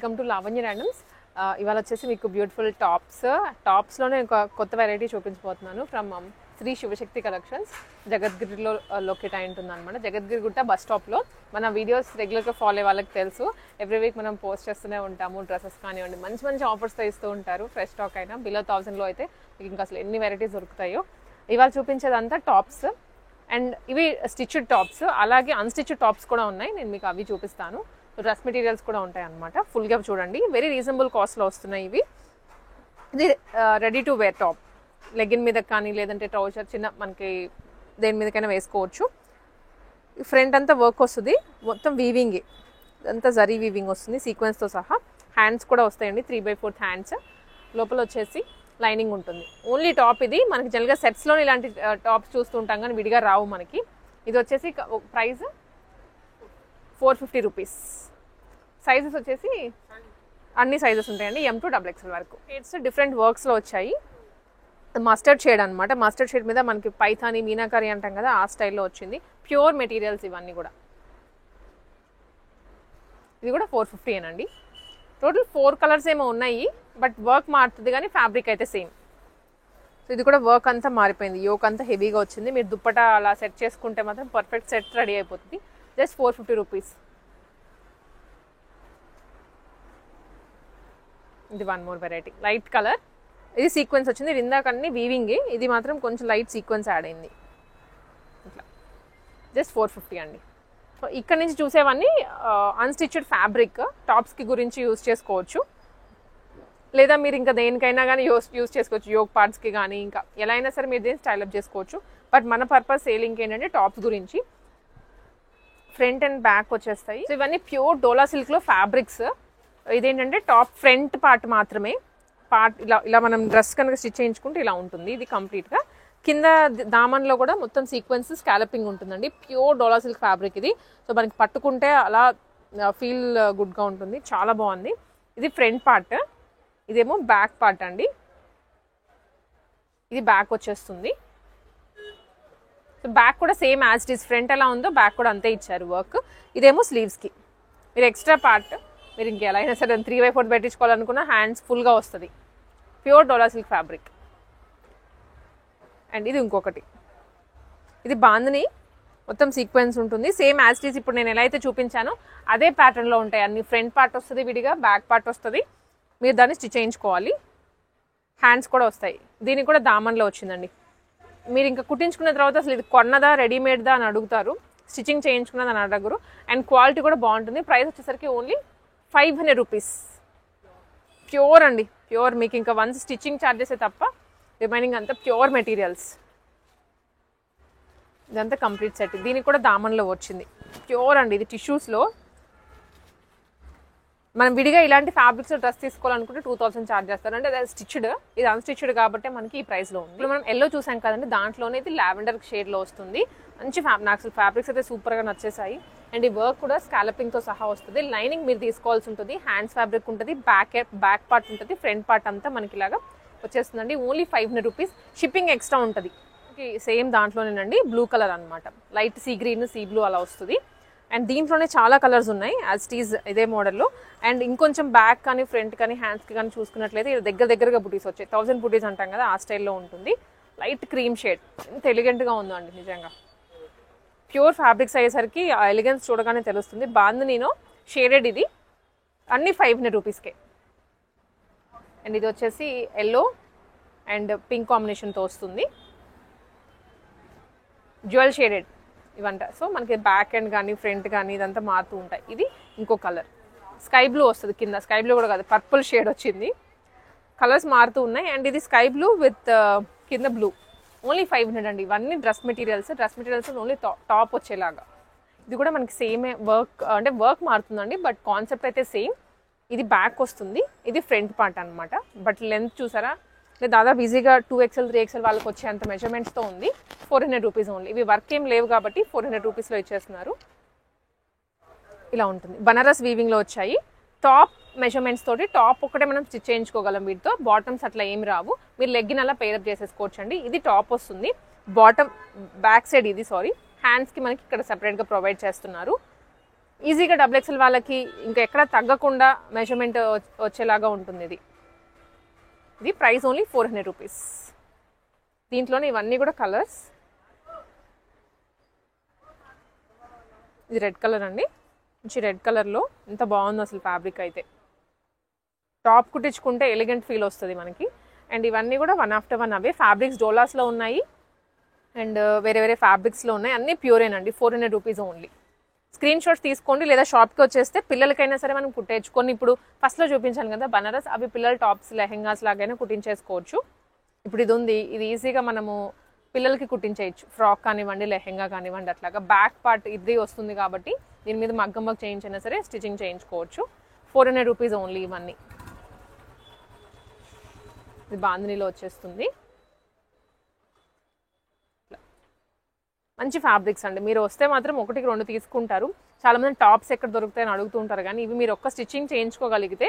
Welcome to Lavanya randoms. ఇవాళ వచ్చేసి మీకు బ్యూటిఫుల్ టాప్స్లోనే ఒక కొత్త వెరైటీ చూపించబోతున్నాను ఫ్రమ్ శ్రీ శివశక్తి కలెక్షన్స్. జగద్గిరిలో లొకేట్ అయి ఉంటుంది అనమాట. జగద్గిరి గుట్ట బస్ స్టాప్లో. మన వీడియోస్ రెగ్యులర్గా ఫాలో అయ్యే వాళ్ళకి తెలుసు, ఎవ్రీ వీక్ మనం పోస్ట్ చేస్తూనే ఉంటాము. డ్రెస్సెస్ కానివ్వండి, మంచి మంచి ఆఫర్స్తో ఇస్తూ ఉంటారు. ఫ్రెష్ స్టాక్ అయినా బిలో 1000లో అయితే మీకు ఇంకా అసలు ఎన్ని వెరైటీస్ దొరుకుతాయో. ఇవాళ చూపించేదంతా టాప్స్, అండ్ ఇవి స్టిచ్డ్ టాప్స్, అలాగే అన్స్టిచ్డ్ టాప్స్ కూడా ఉన్నాయి. నేను మీకు అవి చూపిస్తాను. డ్రెస్ మెటీరియల్స్ కూడా ఉంటాయి అనమాట. ఫుల్గా చూడండి, వెరీ రీజనబుల్ కాస్ట్లో వస్తున్నాయి ఇవి. ఇది ready to wear top, legging మీద కానీ లేదంటే ట్రౌజర్ చిన్న మనకి దేని మీదకైనా వేసుకోవచ్చు. ఫ్రంట్ అంతా వర్క్ వస్తుంది, మొత్తం వీవింగ్, అంతా జరీ వీవింగ్ వస్తుంది సీక్వెన్స్తో సహా. హ్యాండ్స్ కూడా వస్తాయండి, 3/4 హ్యాండ్స్. లోపల వచ్చేసి లైనింగ్ ఉంటుంది. ఓన్లీ టాప్ ఇది. మనకి జనరల్గా సెట్స్లో ఇలాంటి టాప్స్ చూస్తూ ఉంటాం కానీ విడిగా రావు మనకి. ఇది వచ్చేసి ప్రైస్ 450 రూపీస్. సైజెస్ వచ్చేసి అన్ని సైజెస్ ఉంటాయండి, M to XXL వరకు. ఇట్స్ డిఫరెంట్ వర్క్స్లో వచ్చాయి. మస్టర్డ్ షేడ్ అనమాట. మస్టర్డ్ షేడ్ మీద మనకి పైథాని మీనాకారి అంటాం కదా, ఆ స్టైల్లో వచ్చింది. ప్యూర్ మెటీరియల్స్ ఇవన్నీ కూడా. ఇది కూడా 450 ఏనండి. టోటల్ 4 కలర్స్ ఏమో ఉన్నాయి, బట్ వర్క్ మారుతుంది కానీ ఫ్యాబ్రిక్ అయితే సేమ్. సో ఇది కూడా వర్క్ అంతా మారిపోయింది, యోక్ అంతా హెవీగా వచ్చింది. మీరు దుప్పట అలా సెట్ చేసుకుంటే మాత్రం పర్ఫెక్ట్ సెట్ రెడీ అయిపోతుంది. Just 450 rupees. ఇది one more variety, light colour. ఇది సీక్వెన్స్ వచ్చింది. ఇది ఇందాకన్నీ వీవింగ్, ఇది మాత్రం కొంచెం లైట్ సీక్వెన్స్ యాడ్ అయింది. ఇట్లా జస్ట్ 450 అండి. సో ఇక్కడ నుంచి చూసేవన్నీ అన్స్టిచ్డ్ ఫ్యాబ్రిక్. టాప్స్కి గురించి యూజ్ చేసుకోవచ్చు, లేదా మీరు ఇంకా దేనికైనా కానీ యూజ్ చేసుకోవచ్చు. యోగ్ పార్ట్స్కి కానీ ఇంకా ఎలా అయినా సరే మీరు దేని స్టైలప్ చేసుకోవచ్చు. బట్ మన పర్పస్ సేలింగ్ ఏంటంటే టాప్స్ గురించి. ఫ్రంట్ అండ్ బ్యాక్ వచ్చేస్తాయి. సో ఇవన్నీ ప్యూర్ డోలా సిల్క్లో ఫ్యాబ్రిక్స్. ఇదేంటంటే టాప్ ఫ్రంట్ పార్ట్ మాత్రమే. ఇలా మనం డ్రెస్ కనుక స్టిచ్ చేయించుకుంటే ఇలా ఉంటుంది ఇది కంప్లీట్గా. కింద దామన్లో కూడా మొత్తం సీక్వెన్స్ స్కాలపింగ్ ఉంటుందండి. ప్యూర్ డోలా సిల్క్ ఫ్యాబ్రిక్ ఇది. సో మనకి పట్టుకుంటే అలా ఫీల్ గుడ్గా ఉంటుంది, చాలా బాగుంది. ఇది ఫ్రంట్ పార్ట్, ఇదేమో బ్యాక్ పార్ట్ అండి. ఇది బ్యాక్ వచ్చేస్తుంది. సో బ్యాక్ కూడా same as it is, front ఎలా ఉందో బ్యాక్ కూడా అంతే ఇచ్చారు వర్క్. ఇదేమో స్లీవ్స్కి మీరు ఎక్స్ట్రా పార్ట్, మీరు ఇంకెలా అయినా సరే 3/4 పెట్టించుకోవాలనుకున్న హ్యాండ్స్ ఫుల్గా వస్తుంది. Pure dola silk fabric. And ఇది ఇంకొకటి, ఇది బాందిని, మొత్తం సీక్వెన్స్ ఉంటుంది. సేమ్ యాజ్ ఇట్ ఈస్ ఇప్పుడు నేను ఎలా అయితే చూపించానో అదే ప్యాటర్న్లో ఉంటాయి అన్ని. ఫ్రంట్ పార్ట్ వస్తుంది విడిగా, బ్యాక్ పార్ట్ వస్తుంది. మీరు దాన్ని స్టిచ్ చేయించుకోవాలి. హ్యాండ్స్ కూడా వస్తాయి. దీనికి కూడా దామన్లో వచ్చిందండి. మీరు ఇంకా కుట్టించుకున్న తర్వాత అసలు ఇది కొన్నదా రెడీమేడ్దా అని అడుగుతారు, స్టిచ్చింగ్ చేయించుకున్నది అని అడగరు. అండ్ క్వాలిటీ కూడా బాగుంటుంది. ప్రైస్ వచ్చేసరికి ఓన్లీ 500 రూపీస్. ప్యూర్ అండి, ప్యూర్. మీకు ఇంకా వన్స్ స్టిచ్చింగ్ ఛార్జెసే తప్ప రిమైనింగ్ అంతా ప్యూర్ మెటీరియల్స్. ఇదంతా కంప్లీట్ సెట్. దీనికి కూడా దామన్లో వచ్చింది. ప్యూర్ అండి, ఇది టిష్యూస్లో. మనం విడిగా ఇలాంటి ఫ్యాబ్రిక్స్ డ్రెస్ తీసుకోవాలనుకుంటే 2000 ఛార్జ్ చేస్తారు. అంటే అది స్టిచ్డ్, ఇది అన్స్టిచ్డ్ కాబట్టి మనకి ఈ ప్రైస్లో ఉంది. ఇప్పుడు మనం ఎల్లో చూసాం కదండి, దాంట్లోనే ఇది లావెండర్ షేడ్లో వస్తుంది. మంచి నాకు ఫ్యాబ్రిక్స్ అయితే సూపర్గా నచ్చేసాయి. అండ్ ఈ వర్క్ కూడా స్కాలపింగ్తో సహా వస్తుంది. లైనింగ్ మీరు తీసుకోవాల్సి ఉంటుంది. హ్యాండ్స్ ఫ్యాబ్రిక్ ఉంటుంది, బ్యాక్ పార్ట్ ఉంటుంది, ఫ్రంట్ పార్ట్ అంతా మనకి ఇలాగా వచ్చేస్తుందండి. Only 500 rupees. షిప్పింగ్ ఎక్స్ట్రా ఉంటుంది. సేమ్ దాంట్లోనేనండి, బ్లూ కలర్ అనమాట. Light sea green, sea blue అలా వస్తుంది. అండ్ దీంట్లోనే చాలా కలర్స్ ఉన్నాయి యాజ్ ఇట్ ఈజ్ ఇదే మోడల్లో. అండ్ ఇంకొంచెం బ్యాక్ కానీ ఫ్రంట్ కానీ హ్యాండ్స్కి కానీ చూసుకున్నట్లయితే దగ్గరగా బుటీస్ వచ్చాయి. 1000 బుటీస్ అంటాం కదా, ఆ స్టైల్లో ఉంటుంది. లైట్ క్రీమ్ షేడ్, ఎంత ఎలిగెంట్గా ఉందో అండి నిజంగా. ప్యూర్ ఫ్యాబ్రిక్స్ అయ్యేసరికి ఆ ఎలిగెన్స్ చూడగానే తెలుస్తుంది. బాందినీలో షేడెడ్ ఇది. అన్ని 500 రూపీస్కే. అండ్ ఇది వచ్చేసి ఎల్లో అండ్ పింక్ కాంబినేషన్తో వస్తుంది. జ్యువెల్ షేడెడ్ ఇవంట. సో మనకి బ్యాక్ అండ్ కానీ ఫ్రంట్ కానీ ఇదంతా మారుతూ ఉంటాయి. ఇది ఇంకో కలర్, స్కై బ్లూ వస్తుంది కింద. స్కై బ్లూ కూడా కాదు, పర్పుల్ షేడ్ వచ్చింది. కలర్స్ మారుతూ ఉన్నాయి. అండ్ ఇది స్కై బ్లూ విత్ కింద బ్లూ. ఓన్లీ 500 అండి. ఇవన్నీ డ్రెస్ మెటీరియల్స్ ఓన్లీ టాప్ వచ్చేలాగా. ఇది కూడా మనకి సేమే వర్క్, అంటే వర్క్ మారుతుందండి, బట్ కాన్సెప్ట్ అయితే సేమ్. ఇది బ్యాక్ వస్తుంది, ఇది ఫ్రంట్ పార్ట్ అనమాట. బట్ లెంత్ చూసారా, దాదాపు ఈజీగా 2XL 3XL వాళ్ళకి వచ్చేంత మెజర్మెంట్స్తో ఉంది. 400 రూపీస్ ఓన్లీ. ఇవి వర్క్ ఏం లేవు కాబట్టి 400 రూపీస్లో ఇచ్చేస్తున్నారు. ఇలా ఉంటుంది. బనారస్ వీవింగ్లో వచ్చాయి. టాప్ మెజర్మెంట్స్ తోటి టాప్ ఒకటే మనం స్టిచ్ చేయించుకోగలం వీటితో. బాటమ్స్ అట్లా ఏం రావు. మీరు లెగ్గిన్ అలా పేరప్ చేసేసుకోవచ్చు అండి. ఇది టాప్ వస్తుంది. బాటమ్ బ్యాక్ సైడ్ ఇది హ్యాండ్స్కి మనకి ఇక్కడ సెపరేట్గా ప్రొవైడ్ చేస్తున్నారు. ఈజీగా డబుల్ ఎక్సెల్ వాళ్ళకి ఇంకా ఎక్కడ తగ్గకుండా మెజర్మెంట్ వచ్చేలాగా ఉంటుంది ఇది. ఇది ప్రైస్ ఓన్లీ 400 రూపీస్. దీంట్లోనే ఇవన్నీ కూడా కలర్స్. ఇది రెడ్ కలర్ అండి, మంచి రెడ్ కలర్లో ఎంత బాగుందో అసలు ఫ్యాబ్రిక్ అయితే. టాప్ కుట్టించుకుంటే ఎలిగెంట్ ఫీల్ వస్తుంది మనకి. అండ్ ఇవన్నీ కూడా 1 after 1 అవే ఫ్యాబ్రిక్స్. డోలాస్లో ఉన్నాయి అండ్ వేరే వేరే ఫ్యాబ్రిక్స్లో ఉన్నాయి. అన్నీ ప్యూరేనండి. 400 రూపీస్ ఓన్లీ. స్క్రీన్ షాట్స్ తీసుకోండి, లేదా షాప్కి వచ్చేస్తే పిల్లలకైనా సరే మనం కుట్టించుకొని, ఇప్పుడు ఫస్ట్లో చూపించాను కదా బనారస్, అవి పిల్లల టాప్స్ లెహెంగాస్ లాగైనా కుట్టించేసుకోవచ్చు. ఇప్పుడు ఇది ఉంది, ఇది ఈజీగా మనము పిల్లలకి కుట్టించేయచ్చు. ఫ్రాక్ కానివ్వండి, లెహెంగా కానివ్వండి, అట్లాగా బ్యాక్ పార్ట్ ఇది వస్తుంది కాబట్టి దీని మీద మగ్గం వర్క్ చేయించైనా సరే స్టిచ్చింగ్ చేయించుకోవచ్చు. 400 రూపీస్ ఓన్లీ ఇవన్నీ. ఇది బాందినీలో వచ్చేస్తుంది. మంచి ఫ్యాబ్రిక్స్ అండి. మీరు వస్తే మాత్రం 1-2 తీసుకుంటారు. చాలామంది టాప్స్ ఎక్కడ దొరుకుతాయని అడుగుతూ ఉంటారు, కానీ ఇవి మీరు ఒక్క స్టిచ్చింగ్ చేయించుకోగలిగితే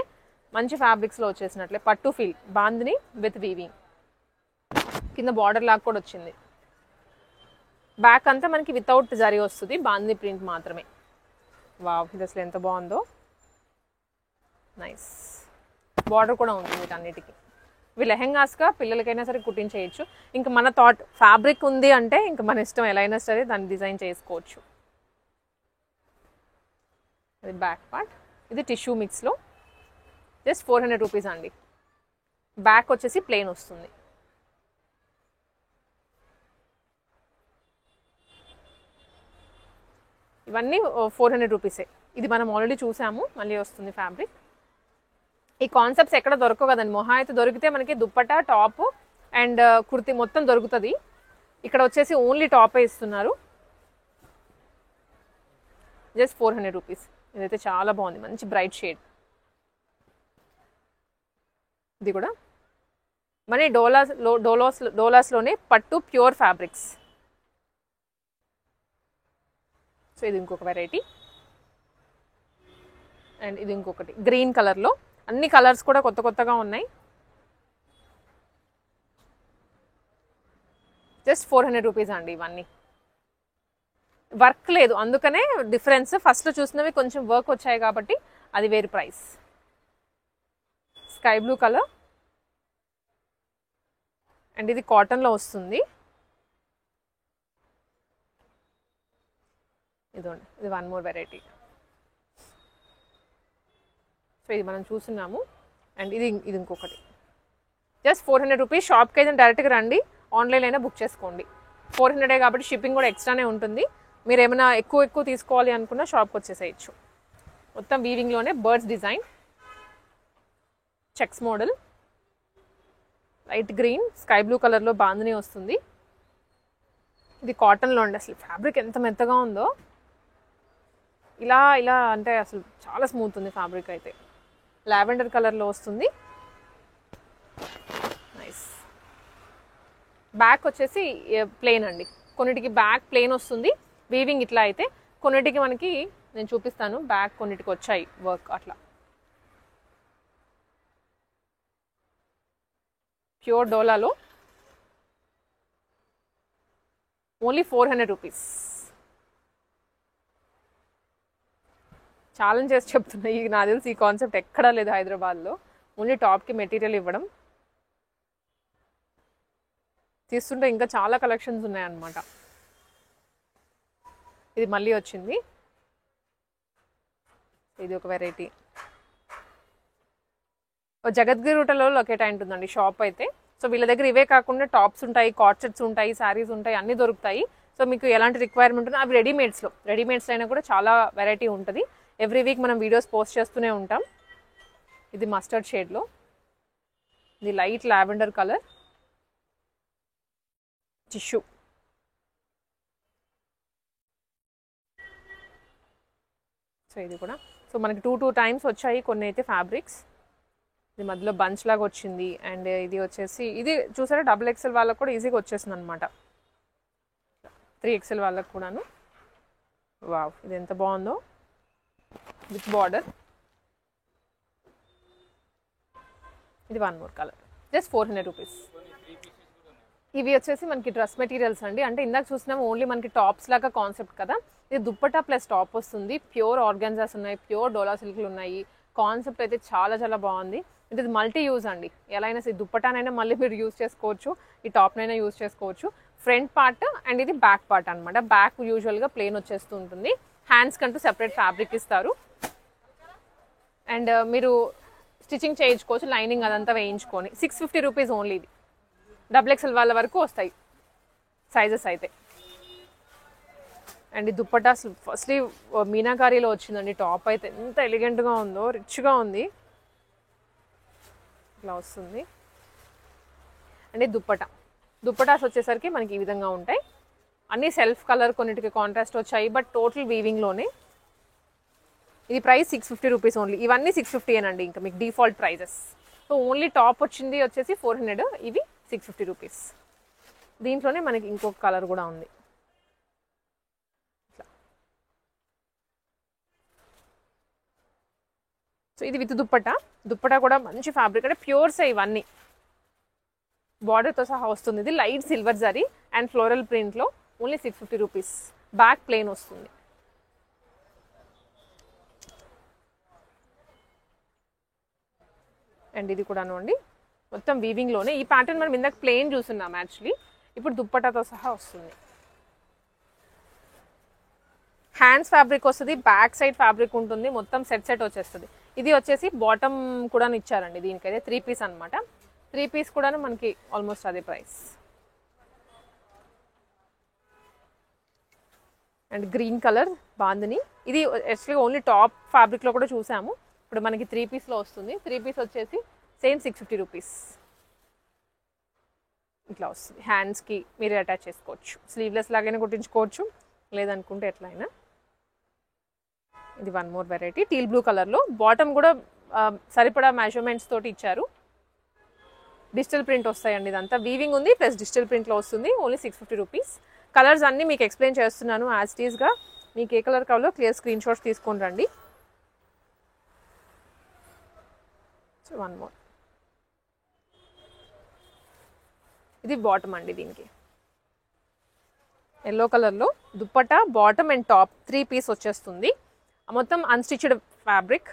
మంచి ఫ్యాబ్రిక్స్లో వచ్చేసినట్లే. పట్టు ఫీల్, బాందిని విత్ వీవింగ్. కింద బార్డర్ లాగా కూడా వచ్చింది. బ్యాక్ అంతా మనకి వితౌట్ జరీ వస్తుంది, బాందిని ప్రింట్ మాత్రమే. వావ్, ఇది అసలు ఎంత బాగుందో. నైస్. బార్డర్ కూడా ఉంటుంది వీటన్నిటికీ. ఇవి లెహెంగాస్గా పిల్లలకైనా సరే కుట్టించేయచ్చు. ఇంకా మన థాట్ ఫ్యాబ్రిక్ ఉంది అంటే ఇంకా మన ఇష్టం ఎలా అయినా సరే దాన్ని డిజైన్ చేసుకోవచ్చు. ఇది బ్యాక్ పార్ట్. ఇది టిష్యూ మిక్స్లో జస్ట్ 400 రూపీస్ అండి. బ్యాక్ వచ్చేసి ప్లెయిన్ వస్తుంది. ఇవన్నీ 400 రూపీసే. ఇది మనం ఆల్రెడీ చూసాము, మళ్ళీ వస్తుంది ఫ్యాబ్రిక్. ఈ కాన్సెప్ట్స్ ఎక్కడ దొరకవు కదండి. మొహా అయితే దొరికితే మనకి దుప్పటా, టాప్ అండ్ కుర్తి మొత్తం దొరుకుతుంది. ఇక్కడ వచ్చేసి ఓన్లీ టాపే ఇస్తున్నారు. Just 400 rupees. ఇదైతే చాలా బాగుంది, మంచి బ్రైట్ షేడ్. ఇది కూడా మన డోలాస్లోనే పట్టు ప్యూర్ ఫ్యాబ్రిక్స్. సో ఇది ఇంకొక వెరైటీ. అండ్ ఇది ఇంకొకటి గ్రీన్ కలర్లో. అన్ని కలర్స్ కూడా కొత్త కొత్తగా ఉన్నాయి. జస్ట్ 400 రూపీస్ అండి ఇవన్నీ. వర్క్ లేదు, అందుకనే డిఫరెన్స్. ఫస్ట్లో చూసినవి కొంచెం వర్క్ వచ్చాయి కాబట్టి అది వేరు price. Sky blue colour and ఇది కాటన్లో వస్తుంది. ఇదిగోండి, ఇది వన్ మోర్ వెరైటీ. సో ఇది మనం చూస్తున్నాము. అండ్ ఇది ఇంకొకటి. Just 400 rupees. షాప్కి అయితే డైరెక్ట్గా రండి, ఆన్లైన్ అయినా బుక్ చేసుకోండి. 400 కాబట్టి షిప్పింగ్ కూడా ఎక్స్ట్రానే ఉంటుంది. మీరు ఏమైనా ఎక్కువ తీసుకోవాలి అనుకున్నా షాప్కి వచ్చేసేయచ్చు. మొత్తం వీవింగ్లోనే birds design, checks model, light green, sky blue కలర్లో బాందిని వస్తుంది. ఇది కాటన్లో అండి. అసలు ఫ్యాబ్రిక్ ఎంత మెత్తగా ఉందో. ఇలా అంటే అసలు చాలా స్మూత్ ఉంది ఫ్యాబ్రిక్ అయితే. లావెండర్ కలర్లో వస్తుంది. నైస్. బ్యాక్ వచ్చేసి ప్లెయిన్ అండి. కొన్నిటికి బ్యాక్ ప్లెయిన్ వస్తుంది వీవింగ్ ఇట్లా అయితే, కొన్నిటికి మనకి నేను చూపిస్తాను బ్యాక్ కొన్నిటికి వచ్చాయి వర్క్ అట్లా. ప్యూర్ డోలాలో ఓన్లీ 400 రూపీస్. ఛాలెంజ్ చేసి చెప్తున్నా, ఈ నాకు తెలిసి ఈ కాన్సెప్ట్ ఎక్కడా లేదు హైదరాబాద్లో. ఓన్లీ టాప్కి మెటీరియల్ ఇవ్వడం. తీస్తుంటే ఇంకా చాలా కలెక్షన్స్ ఉన్నాయన్నమాట. ఇది మళ్ళీ వచ్చింది. ఇది ఒక వెరైటీ. జగద్గిరిలో లొకేట్ అయి ఉంటుందండి షాప్ అయితే. సో వీళ్ళ దగ్గర ఇవే కాకుండా టాప్స్ ఉంటాయి, కార్డ్ సెట్స్ ఉంటాయి, శారీస్ ఉంటాయి, అన్నీ దొరుకుతాయి. సో మీకు ఎలాంటి రిక్వైర్మెంట్ ఉంటుందో అవి రెడీమేడ్స్లో అయినా కూడా చాలా వెరైటీ ఉంటుంది. ఎవ్రీ వీక్ మనం వీడియోస్ పోస్ట్ చేస్తూనే ఉంటాం. ఇది మస్టర్డ్ షేడ్లో, ఇది light lavender colour, tissue. So ఇది కూడా సో మనకి 2 టైమ్స్ వచ్చాయి కొన్ని అయితే ఫ్యాబ్రిక్స్. ఇది మధ్యలో బంచ్ లాగా వచ్చింది. అండ్ ఇది వచ్చేసి ఇది చూసారా XXL వాళ్ళకు కూడా ఈజీగా వచ్చేసింది అనమాట. 3XL వాళ్ళకు కూడాను. వావ్, ఇది ఎంత బాగుందో విత్ బార్డర్. ఇది one more colour. Just 400 rupees. ఇవి వచ్చేసి మనకి డ్రెస్ మెటీరియల్స్ అండి. అంటే ఇందాక చూసినాము ఓన్లీ మనకి టాప్స్ లాగా కాన్సెప్ట్ కదా, ఇది దుప్పటా ప్లస్ టాప్ వస్తుంది. ప్యూర్ ఆర్గాన్జాస్ ఉన్నాయి, ప్యూర్ డోలా సిల్క్లు ఉన్నాయి. కాన్సెప్ట్ అయితే చాలా చాలా బాగుంది. ఇది మల్టీ యూజ్ అండి. ఎలా అయినా సరే దుప్పటానైనా మళ్ళీ మీరు యూజ్ చేసుకోవచ్చు, ఈ టాప్నైనా యూజ్ చేసుకోవచ్చు. ఫ్రంట్ పార్ట్ అండ్ ఇది బ్యాక్ పార్ట్ అనమాట. బ్యాక్ యూజువల్గా ప్లెయిన్ వచ్చేస్తూ ఉంటుంది. హ్యాండ్స్ కంటూ సెపరేట్ ఫ్యాబ్రిక్ ఇస్తారు. అండ్ మీరు స్టిచ్చింగ్ చేయించుకోవచ్చు, లైనింగ్ అదంతా వేయించుకొని. 650 రూపీస్ ఓన్లీ. ఇది XXL వాళ్ళ వరకు వస్తాయి సైజెస్ అయితే. అండ్ ఈ దుప్పటా ఫస్ట్లీ మీనాకారీలో వచ్చిందండి. టాప్ అయితే ఎంత ఎలిగెంట్గా ఉందో, రిచ్గా ఉంది. ఇట్లా వస్తుంది. అండ్ దుప్పటాస్ వచ్చేసరికి మనకి ఈ విధంగా ఉంటాయి. అన్నీ సెల్ఫ్ కలర్, కొన్నిటికి కాంట్రాస్ట్ వచ్చాయి, బట్ టోటల్ వీవింగ్లోనే. ఇది ప్రైస్ 650 రూపీస్ ఓన్లీ. ఇవన్నీ 650 ఏనండి ఇంకా మీకు default prices. So only top వచ్చేసి 400, ఇవి 650 రూపీస్. దీంట్లోనే మనకి ఇంకొక కలర్ కూడా ఉంది. సో ఇది విత్ దుప్పటా కూడా మంచి ఫ్యాబ్రిక్, అంటే ప్యూర్సే ఇవన్నీ. బార్డర్తో సహా వస్తుంది. ఇది light silver zari and floral ప్రింట్లో ఓన్లీ 650 రూపీస్. బ్యాక్ ప్లెయిన్ వస్తుంది. అండ్ ఇది కూడాను అండి మొత్తం వీవింగ్లోనే. ఈ ప్యాటర్న్ మనం ఇందాక ప్లెయిన్ చూస్తున్నాం యాక్చువల్లీ, ఇప్పుడు దుప్పటాతో సహా వస్తుంది. హ్యాండ్స్ ఫ్యాబ్రిక్ వస్తుంది, బ్యాక్ సైడ్ ఫ్యాబ్రిక్ ఉంటుంది, మొత్తం సెట్ వచ్చేస్తుంది. ఇది వచ్చేసి బాటమ్ కూడా ఇచ్చారండి. దీనికైతే 3 పీస్ అనమాట. 3 పీస్ కూడా మనకి ఆల్మోస్ట్ అదే price. And green colour bandhani. ఇది యాక్చువల్గా ఓన్లీ టాప్ ఫ్యాబ్రిక్లో కూడా చూసాము, ఇప్పుడు మనకి 3 పీస్లో వస్తుంది. 3 పీస్ వచ్చేసి సేమ్ 650 రూపీస్. ఇట్లా వస్తుంది. హ్యాండ్స్కి మీరు అటాచ్ చేసుకోవచ్చు, స్లీవ్లెస్ లాగైనా కుట్టించుకోవచ్చు, లేదనుకుంటే ఎట్లా అయినా. ఇది one more variety teal blue కలర్లో. బాటమ్ కూడా సరిపడా మెజర్మెంట్స్ తోటి ఇచ్చారు. డిజిటల్ ప్రింట్ వస్తాయండి. ఇదంతా వీవింగ్ ఉంది ప్లస్ డిజిటల్ ప్రింట్లో వస్తుంది. Only 650 rupees. కలర్స్ అన్నీ మీకు ఎక్స్ప్లెయిన్ చేస్తున్నాను యాజ్ ఇట్ ఈస్గా. మీకు ఏ కలర్ కావాలో క్లియర్ స్క్రీన్ షాట్స్ తీసుకొని రండి. So one more. ఇది బాటమ్ అండి. దీనికి ఎల్లో కలర్లో dupatta, bottom and top 3 piece వచ్చేస్తుంది. మొత్తం అన్స్టిచ్డ్ ఫ్యాబ్రిక్.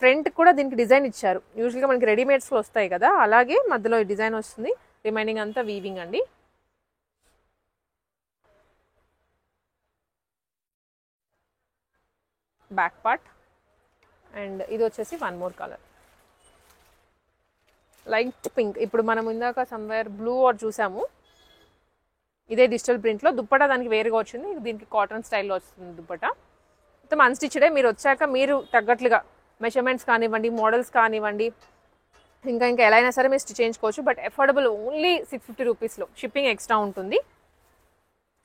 ఫ్రంట్ కూడా దీనికి డిజైన్ ఇచ్చారు. యూజువల్గా మనకి రెడీమేడ్స్లో వస్తాయి కదా, అలాగే మధ్యలో ఈ డిజైన్ వస్తుంది. రిమైనింగ్ అంతా వీవింగ్ అండి. Back part. అండ్ ఇది వచ్చేసి one more colour light pink. ఇప్పుడు మనం ఇందాక సమ్వేర్ బ్లూ ఆర్ చూసాము, ఇదే డిజిటల్ ప్రింట్లో. దుప్పటా దానికి వేరుగా వచ్చింది, దీనికి కాటన్ స్టైల్లో వస్తుంది దుప్పటా. మొత్తం అన్స్టిచ్డే. మీరు వచ్చాక మీరు తగ్గట్లుగా మెజర్మెంట్స్ కానివ్వండి, మోడల్స్ కానివ్వండి, ఇంకా ఎలా అయినా సరే మీరు స్టిచ్ చేయించుకోవచ్చు. బట్ అఫోర్డబుల్, ఓన్లీ 650 రూపీస్లో. షిప్పింగ్ ఎక్స్ట్రా ఉంటుంది.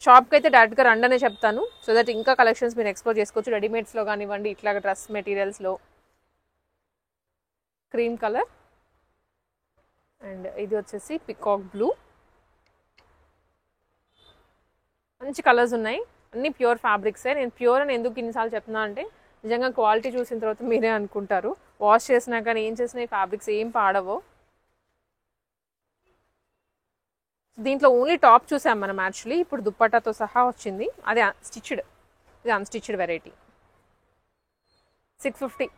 షాప్కి అయితే డైరెక్ట్గా రండనే చెప్తాను, సో దట్ ఇంకా కలెక్షన్స్ మీరు ఎక్స్ప్లోర్ చేసుకోవచ్చు. రెడీమేడ్స్లో కానివ్వండి, ఇట్లాగ డ్రెస్ మెటీరియల్స్లో. Cream colour. అండ్ ఇది వచ్చేసి పికాక్ బ్లూ. మంచి కలర్స్ ఉన్నాయి, అన్ని ప్యూర్ ఫ్యాబ్రిక్సే. నేను ప్యూర్ అని ఎందుకు ఇన్నిసార్లు చెప్తున్నా అంటే, నిజంగా క్వాలిటీ చూసిన తర్వాత మీరే అనుకుంటారు, వాష్ చేసినా కానీ ఏం చేసినా ఈ ఫ్యాబ్రిక్స్ ఏం పాడవో. దీంట్లో ఓన్లీ టాప్ చూసాం మనం యాక్చువల్లీ. ఇప్పుడు దుప్పటాతో సహా వచ్చింది, అది స్టిచ్డ్. ఇది అన్స్టిచ్డ్ వెరైటీ. 650.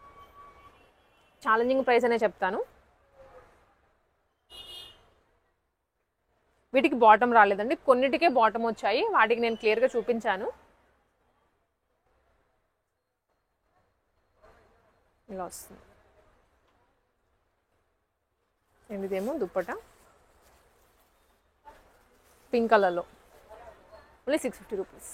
ఛాలెంజింగ్ ప్రైస్ అనే చెప్తాను. వీటికి బాటమ్ రాలేదండి, కొన్నిటికే బాటమ్ వచ్చాయి, వాటికి నేను క్లియర్గా చూపించాను. ఇలా వస్తుంది. ఇదేమో దుప్పటా పింక్ కలర్లో, ఓన్లీ 650 రూపీస్.